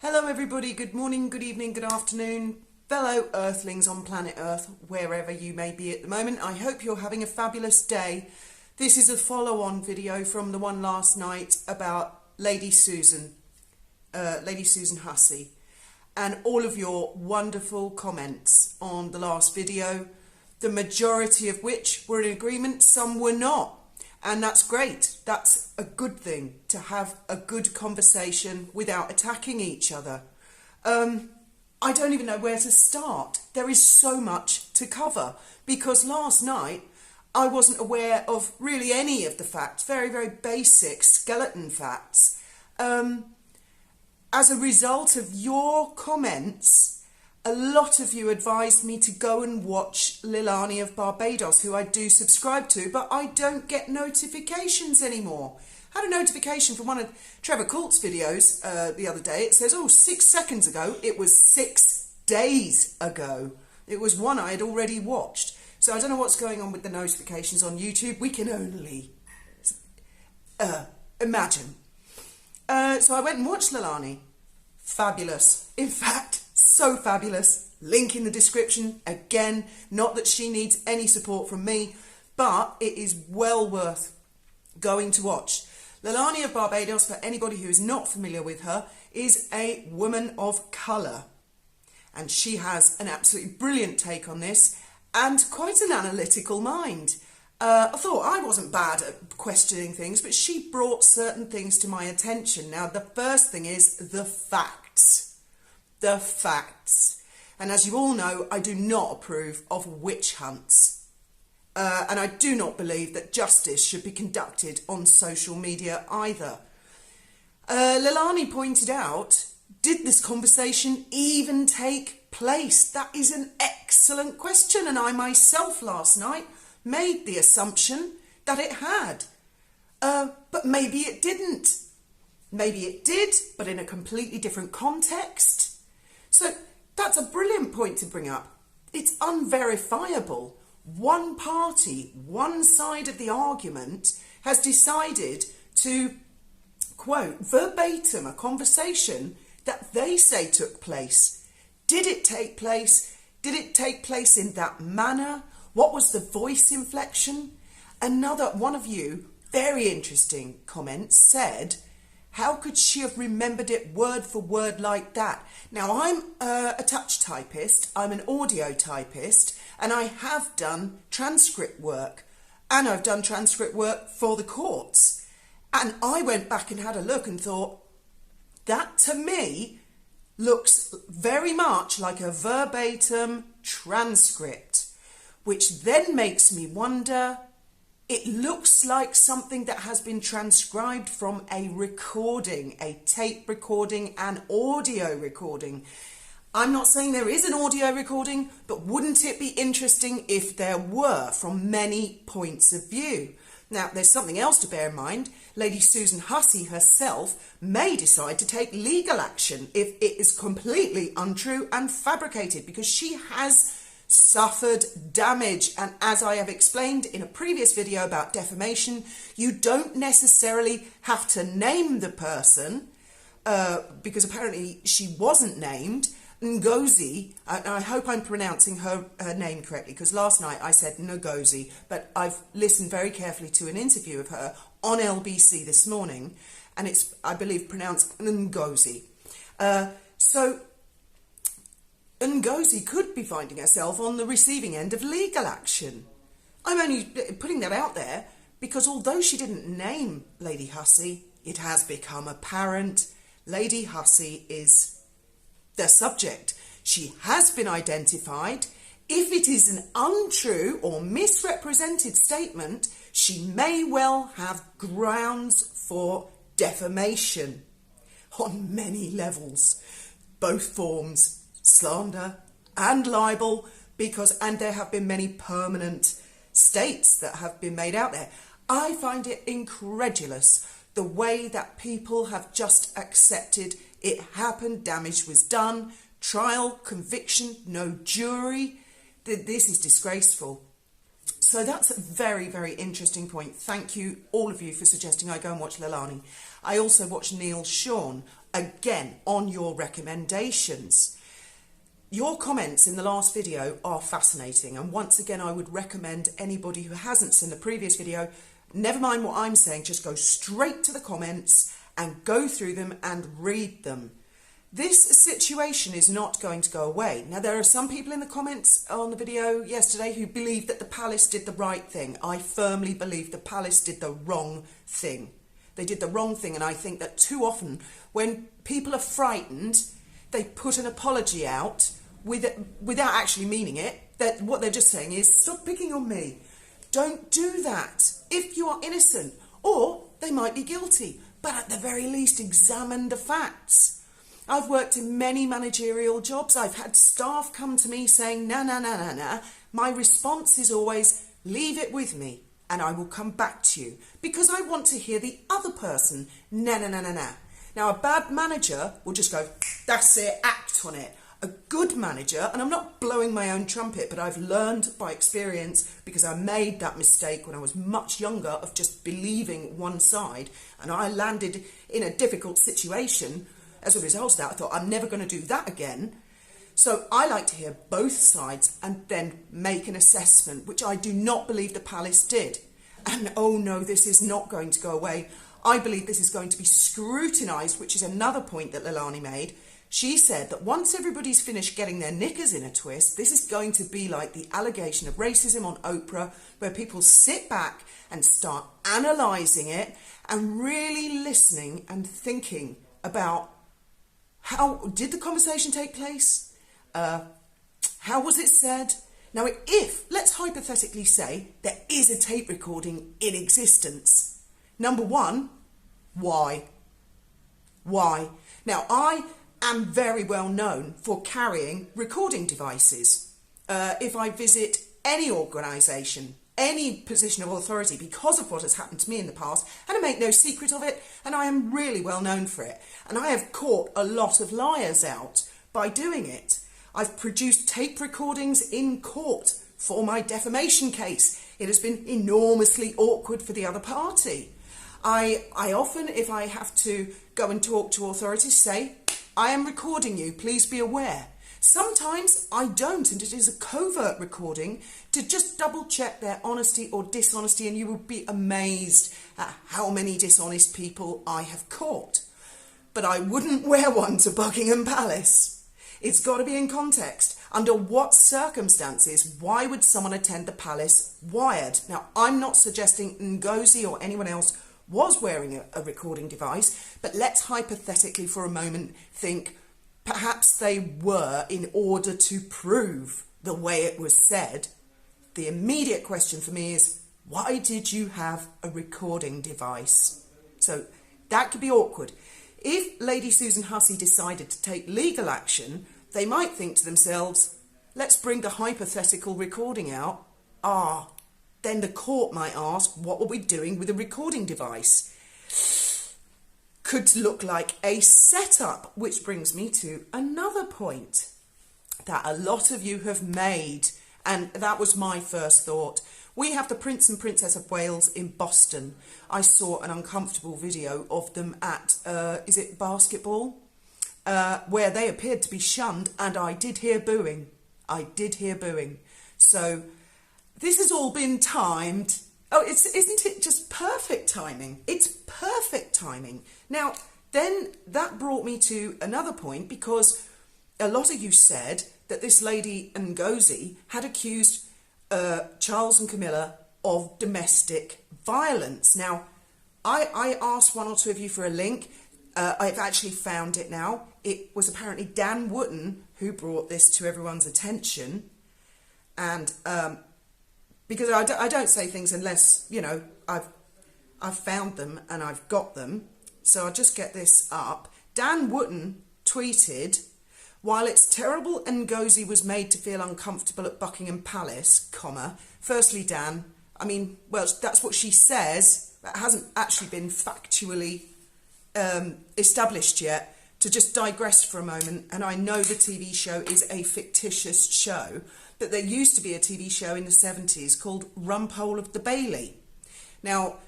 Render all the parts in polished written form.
Hello everybody, good morning, good evening, good afternoon, fellow earthlings on planet Earth, wherever you may be at the moment. I hope you're having a fabulous day. This is a follow-on video from the one last night about Lady Susan Hussey, and all of your wonderful comments on the last video, the majority of which were in agreement, some were not. And that's great. That's a good thing, to have a good conversation without attacking each other. I don't even know where to start. There is so much to cover because last night I wasn't aware of really any of the facts, very, very basic skeleton facts. As a result of your comments, a lot of you advised me to go and watch Leilani of Barbados, who I do subscribe to, but I don't get notifications anymore. I had a notification from one of Trevor Coult's videos the other day. It says, 6 seconds ago. It was 6 days ago. It was one I had already watched. So I don't know what's going on with the notifications on YouTube. We can only imagine. So I went and watched Leilani. Fabulous. In fact, so fabulous. Link in the description. Again, not that she needs any support from me, but it is well worth going to watch. Leilani of Barbados, for anybody who is not familiar with her, is a woman of colour. And she has an absolutely brilliant take on this and quite an analytical mind. I thought I wasn't bad at questioning things, but she brought certain things to my attention. Now, the first thing is the facts. The facts. And as you all know, I do not approve of witch hunts. And I do not believe that justice should be conducted on social media either. Leilani pointed out, did this conversation even take place? That is an excellent question. And I myself last night made the assumption that it had. But maybe it didn't. Maybe it did, but in a completely different context. So that's a brilliant point to bring up. It's unverifiable. One party, one side of the argument has decided to quote verbatim a conversation that they say took place. Did it take place? Did it take place in that manner? What was the voice inflection? Another one of you, very interesting comment, said, how could she have remembered it word for word like that? Now, I'm a touch typist, I'm an audio typist, and I have done transcript work. And I've done transcript work for the courts. And I went back and had a look and thought, that to me looks very much like a verbatim transcript, which then makes me wonder, it looks like something that has been transcribed from a recording, a tape recording, an audio recording. I'm not saying there is an audio recording, but wouldn't it be interesting if there were, from many points of view? Now, there's something else to bear in mind. Lady Susan Hussey herself may decide to take legal action if it is completely untrue and fabricated, because she has suffered damage. And as I have explained in a previous video about defamation, you don't necessarily have to name the person, because apparently she wasn't named. Ngozi, I hope I'm pronouncing her name correctly, because last night I said Ngozi, but I've listened very carefully to an interview of her on LBC this morning, and it's, I believe, pronounced Ngozi. So Ngozi could be finding herself on the receiving end of legal action. I'm only putting that out there because although she didn't name Lady Hussey, it has become apparent Lady Hussey is the subject. She has been identified. If it is an untrue or misrepresented statement, she may well have grounds for defamation on many levels, both forms, slander and libel, and there have been many permanent states that have been made out there. I find it incredulous the way that people have just accepted it happened, damage was done, trial, conviction, no jury. This is disgraceful. So that's a very, very interesting point. Thank you, all of you, for suggesting I go and watch Leilani. I also watched Neil Sean, again, on your recommendations. Your comments in the last video are fascinating, and once again I would recommend anybody who hasn't seen the previous video, never mind what I'm saying, just go straight to the comments and go through them and read them. This situation is not going to go away. Now, there are some people in the comments on the video yesterday who believe that the palace did the right thing. I firmly believe the palace did the wrong thing. They did the wrong thing, and I think that too often when people are frightened, they put an apology out without actually meaning it. That what they're just saying is, stop picking on me. Don't do that if you are innocent, or they might be guilty, but at the very least examine the facts. I've worked in many managerial jobs. I've had staff come to me saying, nah. My response is always, leave it with me and I will come back to you, because I want to hear the other person, nah. Now, a bad manager will just go, that's it, act on it. A good manager, and I'm not blowing my own trumpet, but I've learned by experience, because I made that mistake when I was much younger of just believing one side, and I landed in a difficult situation. As a result of that, I thought, I'm never going to do that again. So I like to hear both sides and then make an assessment, which I do not believe the palace did. And oh no, this is not going to go away. I believe this is going to be scrutinised, which is another point that Leilani made. She said that once everybody's finished getting their knickers in a twist, this is going to be like the allegation of racism on Oprah, where people sit back and start analysing it and really listening and thinking about, how did the conversation take place? How was it said? Now, if, let's hypothetically say, there is a tape recording in existence. Number one, why? Why? Now, I am very well known for carrying recording devices. If I visit any organisation, any position of authority, because of what has happened to me in the past, and I make no secret of it, and I am really well known for it. And I have caught a lot of liars out by doing it. I've produced tape recordings in court for my defamation case. It has been enormously awkward for the other party. I often, if I have to go and talk to authorities, say, I am recording you, please be aware. Sometimes I don't, and it is a covert recording to just double check their honesty or dishonesty, and you will be amazed at how many dishonest people I have caught. But I wouldn't wear one to Buckingham Palace. It's got to be in context. Under what circumstances, why would someone attend the palace wired? Now, I'm not suggesting Ngozi or anyone else was wearing a recording device, but let's hypothetically for a moment think perhaps they were, in order to prove the way it was said. The immediate question for me is, why did you have a recording device? So that could be awkward. If Lady Susan Hussey decided to take legal action, they might think to themselves, let's bring the hypothetical recording out. Then the court might ask, what were we doing with a recording device? Could look like a setup, which brings me to another point that a lot of you have made, and that was my first thought. We have the Prince and Princess of Wales in Boston. I saw an uncomfortable video of them at, is it basketball? Where they appeared to be shunned, and I did hear booing. So this has all been timed. Isn't it just perfect timing? It's perfect timing. Now, then that brought me to another point, because a lot of you said that this lady Ngozi had accused Charles and Camilla of domestic violence. Now, I asked one or two of you for a link. I've actually found it now. It was apparently Dan Wootton who brought this to everyone's attention. And because I don't say things unless, you know, I've found them and I've got them. So I'll just get this up. Dan Wootton tweeted, while it's terrible Ngozi was made to feel uncomfortable at Buckingham Palace, firstly, Dan, I mean, well, that's what she says. That hasn't actually been factually established yet. To just digress for a moment, and I know the TV show is a fictitious show, but there used to be a TV show in the 70s called Rumpole of the Bailey. Now,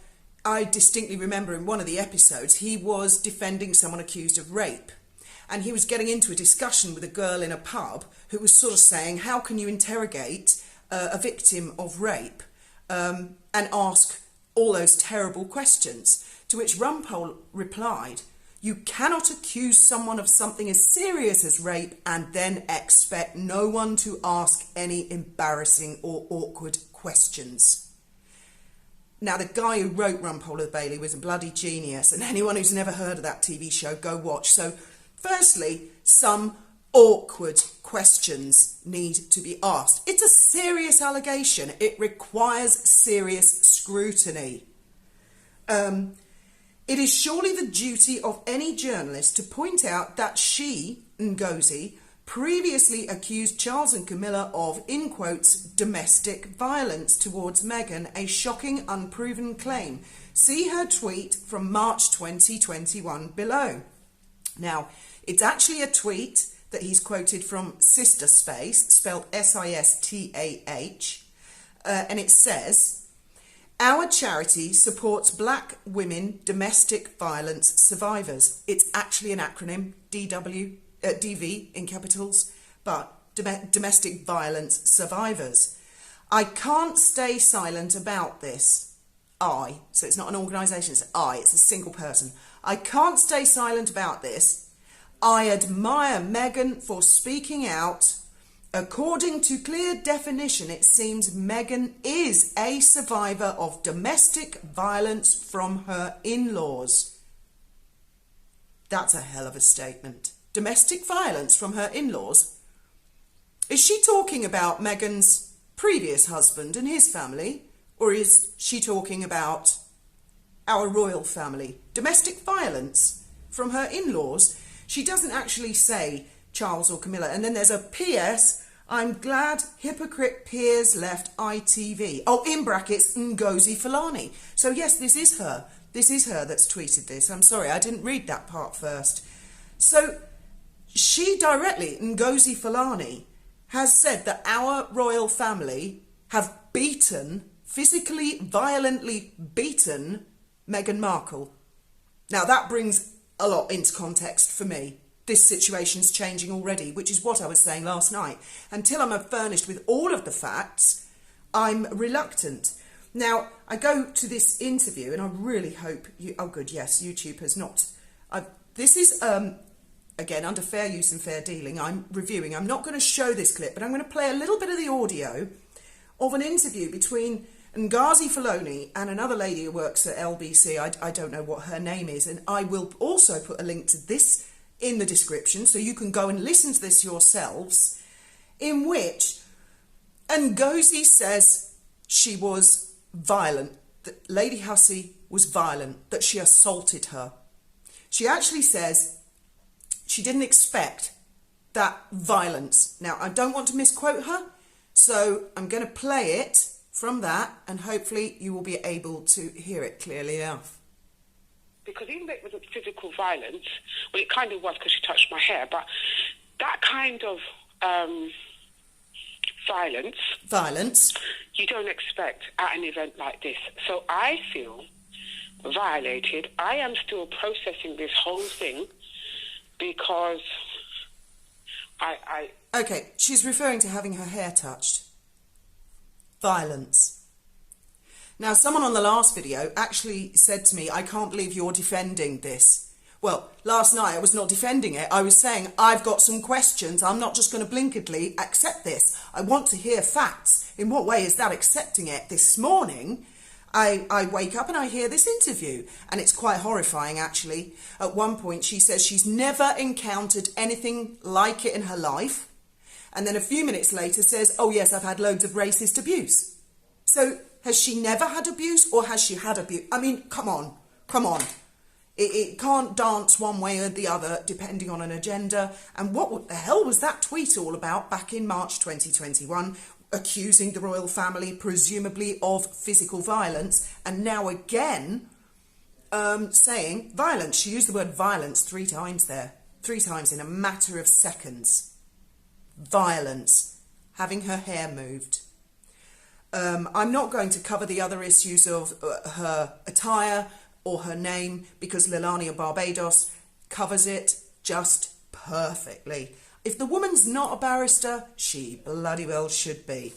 I distinctly remember in one of the episodes, he was defending someone accused of rape. And he was getting into a discussion with a girl in a pub who was sort of saying, how can you interrogate a victim of rape and ask all those terrible questions? To which Rumpole replied, you cannot accuse someone of something as serious as rape and then expect no one to ask any embarrassing or awkward questions. Now, the guy who wrote Rumpole of the Bailey was a bloody genius, and anyone who's never heard of that TV show, go watch. So, firstly, some awkward questions need to be asked. It's a serious allegation. It requires serious scrutiny. It is surely the duty of any journalist to point out that she, Ngozi, previously accused Charles and Camilla of, in quotes, domestic violence towards Meghan, a shocking, unproven claim. See her tweet from March 2021 below. Now, it's actually a tweet that he's quoted from Sister Space, spelled Sistah, and it says, our charity supports black women domestic violence survivors. It's actually an acronym, DV in capitals, but domestic violence survivors. I can't stay silent about this. So it's not an organisation, it's it's a single person. I can't stay silent about this. I admire Meghan for speaking out. According to clear definition, it seems Meghan is a survivor of domestic violence from her in-laws. That's a hell of a statement. Domestic violence from her in-laws? Is she talking about Meghan's previous husband and his family? Or is she talking about our royal family? Domestic violence from her in-laws? She doesn't actually say Charles or Camilla. And then there's a PS, I'm glad hypocrite peers left ITV. Oh, in brackets, Ngozi Fulani. So yes, this is her. This is her that's tweeted this. I'm sorry, I didn't read that part first. So she directly, Ngozi Fulani, has said that our royal family have beaten, physically, violently beaten Meghan Markle. Now that brings a lot into context for me. This situation's changing already, which is what I was saying last night. Until I'm furnished with all of the facts, I'm reluctant. Now, I go to this interview and I really hope you... Oh, good, yes, YouTube has not... this is, again, under fair use and fair dealing, I'm reviewing. I'm not going to show this clip, but I'm going to play a little bit of the audio of an interview between Ngozi Fulani and another lady who works at LBC. I don't know what her name is. And I will also put a link to this in the description so you can go and listen to this yourselves, in which Ngozi says she was violent, that Lady Hussey was violent, that she assaulted her. She actually says she didn't expect that violence. Now, I don't want to misquote her, so I'm going to play it from that, and hopefully you will be able to hear it clearly enough. Because even though it wasn't physical violence, well, it kind of was because she touched my hair, but that kind of violence, you don't expect at an event like this. So I feel violated. I am still processing this whole thing because I... Okay, she's referring to having her hair touched. Violence. Now, someone on the last video actually said to me, I can't believe you're defending this. Well, last night I was not defending it. I was saying, I've got some questions. I'm not just going to blinkedly accept this. I want to hear facts. In what way is that accepting it? This morning, I wake up and I hear this interview, and it's quite horrifying, actually. At one point, she says she's never encountered anything like it in her life. And then a few minutes later says, oh yes, I've had loads of racist abuse. So has she never had abuse, or has she had abuse? I mean, come on. It can't dance one way or the other depending on an agenda. And what the hell was that tweet all about back in March 2021, accusing the royal family presumably of physical violence, and now again saying violence. She used the word violence 3 times there, 3 times in a matter of seconds. Violence, having her hair moved. I'm not going to cover the other issues of her attire or her name because Leilani of Barbados covers it just perfectly. If the woman's not a barrister, she bloody well should be.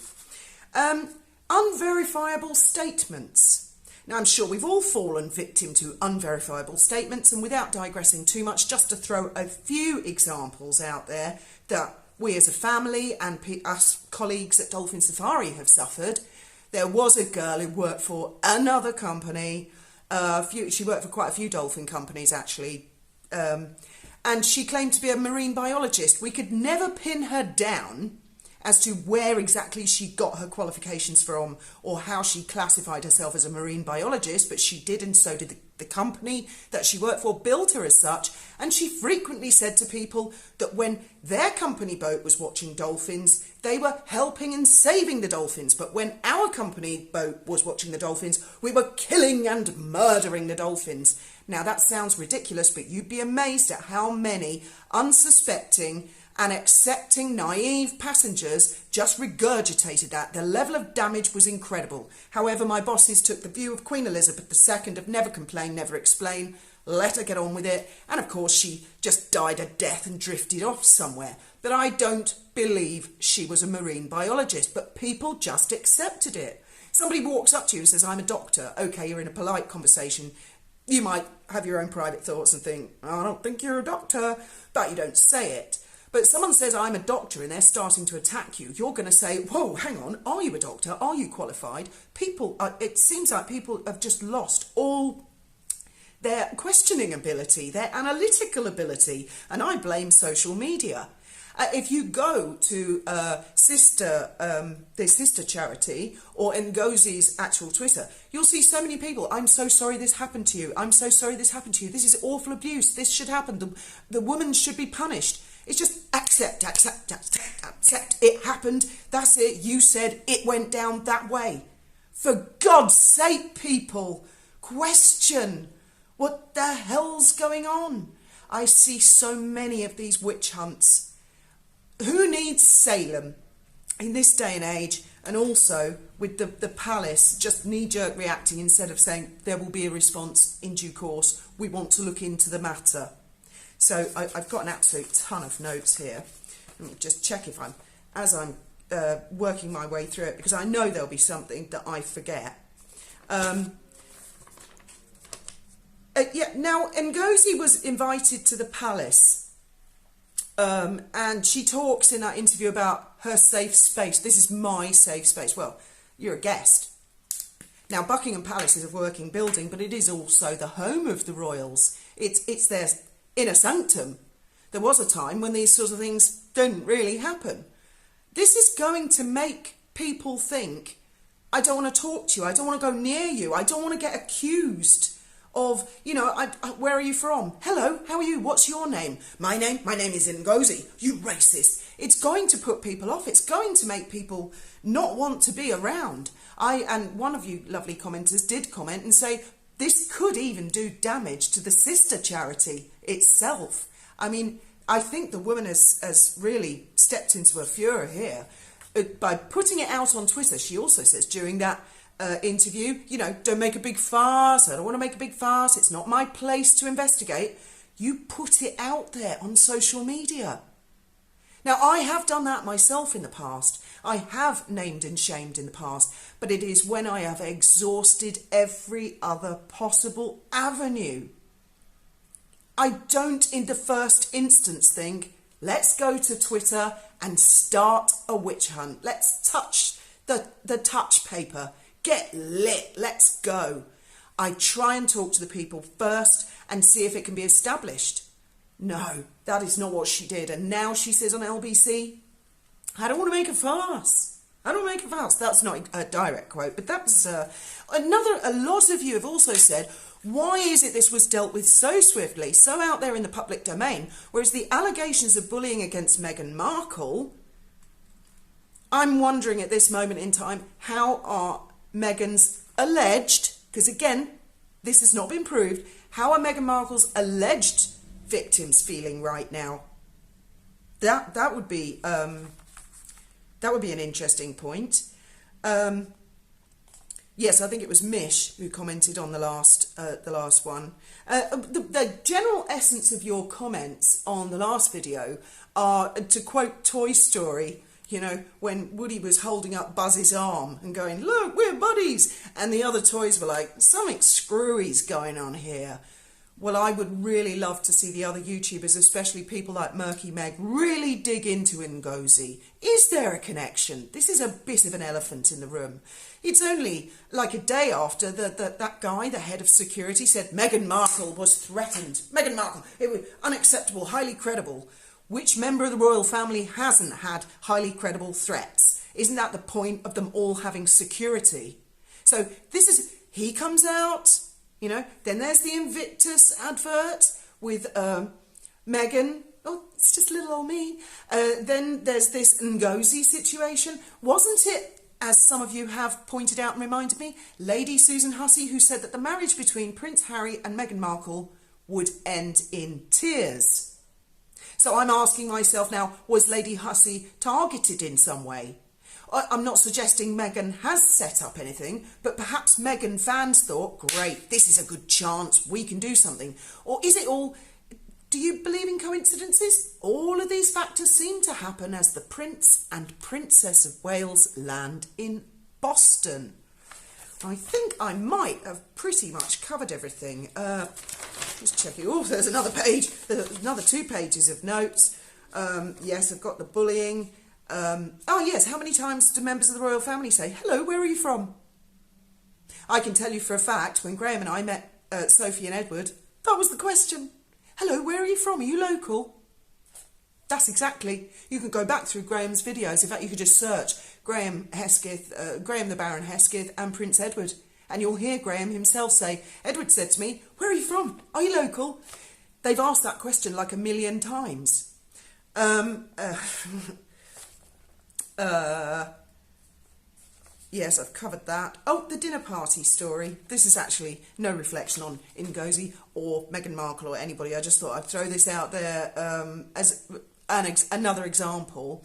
Unverifiable statements. Now, I'm sure we've all fallen victim to unverifiable statements, and without digressing too much, just to throw a few examples out there that we as a family and us colleagues at Dolphin Safari have suffered. There was a girl who worked for another company. She worked for quite a few dolphin companies, actually. And she claimed to be a marine biologist. We could never pin her down as to where exactly she got her qualifications from or how she classified herself as a marine biologist, but she did, and so did the company that she worked for billed her as such. And she frequently said to people that when their company boat was watching dolphins, they were helping and saving the dolphins, but when our company boat was watching the dolphins, we were killing and murdering the dolphins. Now, that sounds ridiculous, but you'd be amazed at how many unsuspecting and accepting naive passengers just regurgitated that. The level of damage was incredible. However, my bosses took the view of Queen Elizabeth II of never complain, never explain, let her get on with it, and of course she just died a death and drifted off somewhere. But I don't believe she was a marine biologist, but people just accepted it. Somebody walks up to you and says, I'm a doctor. Okay, you're in a polite conversation. You might have your own private thoughts and think, I don't think you're a doctor, but you don't say it. But someone says, I'm a doctor, and they're starting to attack you. You're going to say, whoa, hang on, are you a doctor? Are you qualified? It seems like people have just lost all their questioning ability, their analytical ability, and I blame social media. If you go to the sister charity or Ngozi's actual Twitter, you'll see so many people, I'm so sorry this happened to you. I'm so sorry this happened to you. This is awful abuse. This should happen. The woman should be punished. It's just accept. It happened. That's it. You said it went down that way. For God's sake, people, question. What the hell's going on? I see so many of these witch hunts. Who needs Salem in this day and age? And also with the palace just knee-jerk reacting instead of saying there will be a response in due course. We want to look into the matter. So I've got an absolute ton of notes here. Let me just check if I'm working my way through it, because I know there'll be something that I forget. Now, Ngozi was invited to the palace, and she talks in that interview about her safe space. This is my safe space. Well, you're a guest. Now, Buckingham Palace is a working building, but it is also the home of the royals. It's their inner sanctum. There was a time when these sorts of things didn't really happen. This is going to make people think, I don't want to talk to you, I don't want to go near you, I don't want to get accused of, where are you from? Hello, how are you? What's your name? My name is Ngozi. You racist. It's going to put people off. It's going to make people not want to be around. And one of you lovely commenters did comment and say, this could even do damage to the sister charity itself. I mean, I think the woman has really stepped into a furor here. By putting it out on Twitter, she also says during that interview, don't make a big fuss. I don't want to make a big fuss. It's not my place to investigate. You put it out there on social media. Now, I have done that myself in the past. I have named and shamed in the past, but it is when I have exhausted every other possible avenue. I don't, in the first instance, think, let's go to Twitter and start a witch hunt. Let's touch the touch paper. Get lit. Let's go. I try and talk to the people first and see if it can be established. No, that is not what she did. And now she says on LBC, I don't want to make a fuss. I don't make a fuss. That's not a direct quote, but that's a lot of you have also said, why is it this was dealt with so swiftly, so out there in the public domain, whereas the allegations of bullying against Meghan Markle, I'm wondering at this moment in time, how are Meghan's alleged, because again, this has not been proved, how are Meghan Markle's alleged victims feeling right now? That would be an interesting point. Yes, I think it was Mish who commented on the last one. The general essence of your comments on the last video are, to quote Toy Story, you know, when Woody was holding up Buzz's arm and going, "Look, we're buddies," and the other toys were like, "Something screwy's going on here." Well, I would really love to see the other YouTubers, especially people like Murky Meg, really dig into Ngozi. Is there a connection? This is a bit of an elephant in the room. It's only like a day after that guy, the head of security, said Meghan Markle was threatened. Meghan Markle, it was unacceptable, highly credible. Which member of the royal family hasn't had highly credible threats? Isn't that the point of them all having security? So he comes out. You know, then there's the Invictus advert with Meghan. Oh, it's just little old me. Then there's this Ngozi situation. Wasn't it, as some of you have pointed out and reminded me, Lady Susan Hussey who said that the marriage between Prince Harry and Meghan Markle would end in tears? So I'm asking myself now, was Lady Hussey targeted in some way? I'm not suggesting Meghan has set up anything, but perhaps Meghan fans thought, great, this is a good chance, we can do something. Or is it all, do you believe in coincidences? All of these factors seem to happen as the Prince and Princess of Wales land in Boston. I think I might have pretty much covered everything. Just checking. Oh, there's another page. There's another 2 pages of notes. Yes, I've got the bullying. Oh yes, how many times do members of the royal family say, "Hello, where are you from?" I can tell you for a fact, when Graham and I met Sophie and Edward, that was the question. "Hello, where are you from? Are you local?" That's exactly. You can go back through Graham's videos. In fact, you could just search Graham Hesketh, Graham the Baron Hesketh and Prince Edward, and you'll hear Graham himself say, "Edward said to me, 'Where are you from? Are you local?'" They've asked that question like 1,000,000 times. Yes, I've covered that. Oh, the dinner party story. This is actually no reflection on Ngozi or Meghan Markle or anybody. I just thought I'd throw this out there as another example.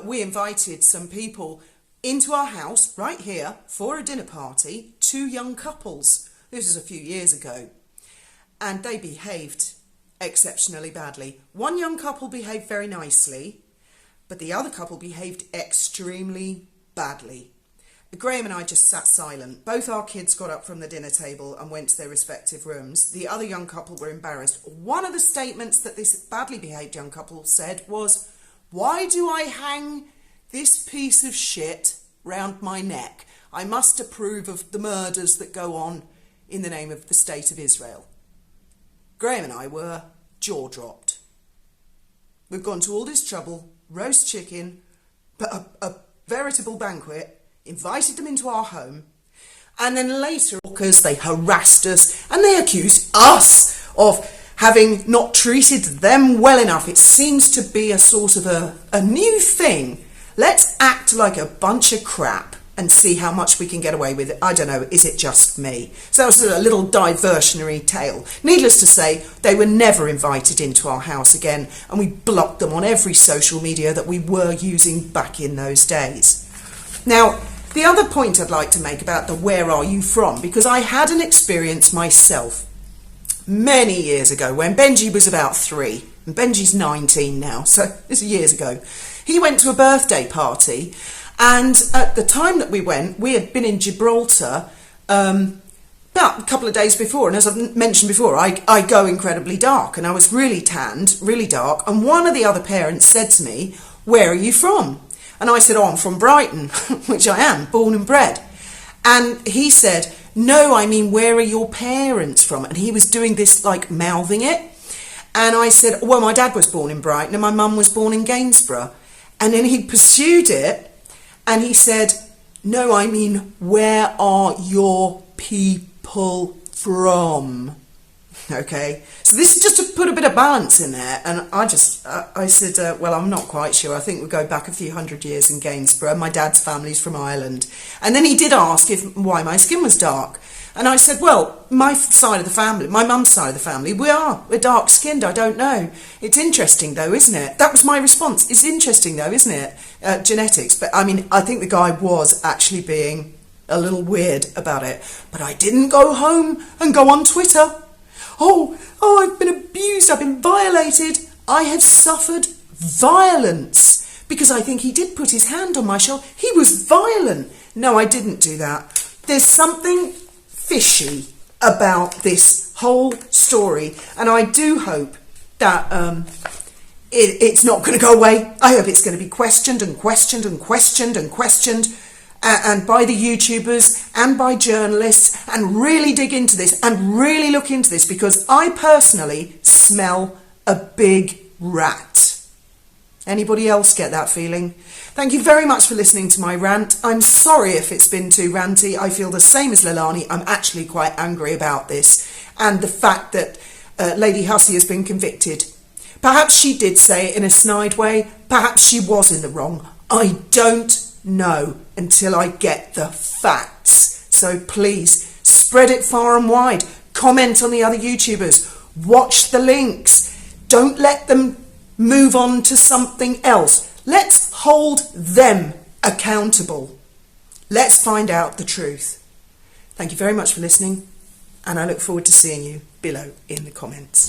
We invited some people into our house right here for a dinner party, 2 young couples. This is a few years ago. And they behaved exceptionally badly. One young couple behaved very nicely, but the other couple behaved extremely badly. Graham and I just sat silent. Both our kids got up from the dinner table and went to their respective rooms. The other young couple were embarrassed. One of the statements that this badly behaved young couple said was, "Why do I hang this piece of shit round my neck? I must approve of the murders that go on in the name of the State of Israel." Graham and I were jaw-dropped. We've gone to all this trouble, roast chicken, a veritable banquet, invited them into our home, and then later, because they harassed us and they accused us of having not treated them well enough. It seems to be a sort of a new thing. Let's act like a bunch of crap and see how much we can get away with it. I don't know, is it just me? So that was a little diversionary tale. Needless to say, they were never invited into our house again, and we blocked them on every social media that we were using back in those days. Now, the other point I'd like to make about the "where are you from," because I had an experience myself many years ago when Benji was about 3, and Benji's 19 now, so this is years ago. He went to a birthday party, and at the time that we went, we had been in Gibraltar about a couple of days before, and as I've mentioned before, I go incredibly dark, and I was really tanned, really dark, and one of the other parents said to me, "Where are you from?" And I said, "Oh, I'm from Brighton," which I am, born and bred. And he said, "No, I mean, where are your parents from?" And he was doing this, like, mouthing it. And I said, "Well, my dad was born in Brighton and my mum was born in Gainsborough." And then he pursued it and he said, "No, I mean, where are your people from?" Okay, so this is just to put a bit of balance in there. And I said, "Well, I'm not quite sure. I think we go back a few hundred years in Gainsborough. My dad's family's from Ireland." And then he did ask why my skin was dark. And I said, "Well, my side of the family, my mum's side of the family, we're dark skinned. I don't know. It's interesting though, isn't it?" That was my response. "It's interesting though, isn't it? Genetics." But I mean, I think the guy was actually being a little weird about it. But I didn't go home and go on Twitter. Oh, I've been abused, I've been violated. I have suffered violence because I think he did put his hand on my shoulder. He was violent. No, I didn't do that. There's something fishy about this whole story, and I do hope that it's not going to go away. I hope it's going to be questioned and questioned and questioned and questioned, and by the YouTubers and by journalists, and really dig into this and really look into this, because I personally smell a big rat. Anybody else get that feeling? Thank you very much for listening to my rant. I'm sorry if it's been too ranty. I feel the same as Leilani. I'm actually quite angry about this, and the fact that Lady Hussey has been convicted. Perhaps she did say it in a snide way. Perhaps she was in the wrong. I don't know until I get the facts. So please, spread it far and wide. Comment on the other YouTubers. Watch the links. Don't let them move on to something else. Let's hold them accountable. Let's find out the truth. Thank you very much for listening, and I look forward to seeing you below in the comments.